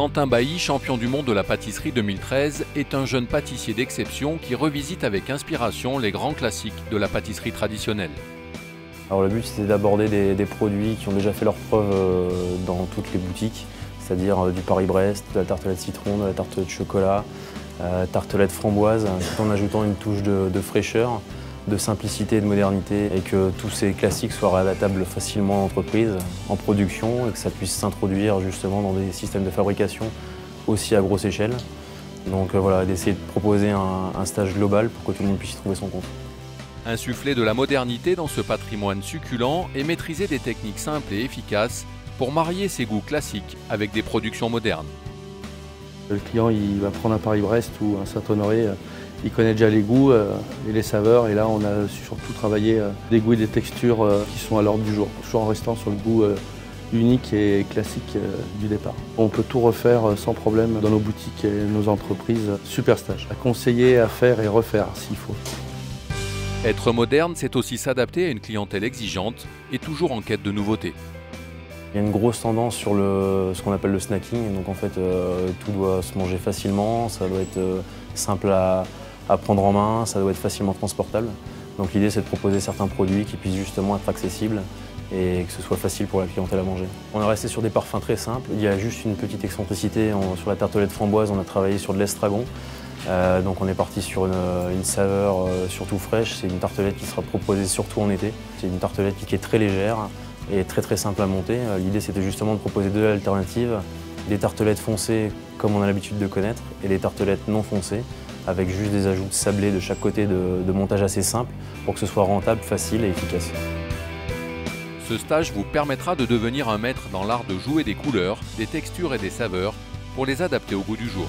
Quentin Bailly, champion du monde de la pâtisserie 2013, est un jeune pâtissier d'exception qui revisite avec inspiration les grands classiques de la pâtisserie traditionnelle. Alors le but c'était d'aborder des produits qui ont déjà fait leur preuve dans toutes les boutiques, c'est-à-dire du Paris-Brest, de la tartelette citron, de la tartelette chocolat, tartelette framboise, tout en ajoutant une touche de fraîcheur, de simplicité et de modernité, et que tous ces classiques soient réadaptables facilement en entreprise, en production, et que ça puisse s'introduire justement dans des systèmes de fabrication aussi à grosse échelle. Donc voilà, d'essayer de proposer un stage global pour que tout le monde puisse y trouver son compte. Insuffler de la modernité dans ce patrimoine succulent et maîtriser des techniques simples et efficaces pour marier ses goûts classiques avec des productions modernes. Le client il va prendre un Paris-Brest ou un Saint-Honoré, il connaît déjà les goûts et les saveurs, et là on a surtout travaillé des goûts et des textures qui sont à l'ordre du jour, toujours en restant sur le goût unique et classique du départ. On peut tout refaire sans problème dans nos boutiques et nos entreprises. Super stage, à conseiller, à faire et refaire s'il faut. Être moderne, c'est aussi s'adapter à une clientèle exigeante et toujours en quête de nouveautés. Il y a une grosse tendance sur ce qu'on appelle le snacking, donc en fait tout doit se manger facilement, ça doit être simple à prendre en main, ça doit être facilement transportable. Donc l'idée c'est de proposer certains produits qui puissent justement être accessibles et que ce soit facile pour la clientèle à manger. On est resté sur des parfums très simples, il y a juste une petite excentricité. Sur la tartelette framboise, on a travaillé sur de l'estragon. Donc on est parti sur une saveur surtout fraîche. C'est une tartelette qui sera proposée surtout en été. C'est une tartelette qui est très légère et très simple à monter. L'idée c'était justement de proposer deux alternatives, des tartelettes foncées comme on a l'habitude de connaître et des tartelettes non foncées avec juste des ajouts de sablé de chaque côté de montage assez simple pour que ce soit rentable, facile et efficace. Ce stage vous permettra de devenir un maître dans l'art de jouer des couleurs, des textures et des saveurs pour les adapter au goût du jour.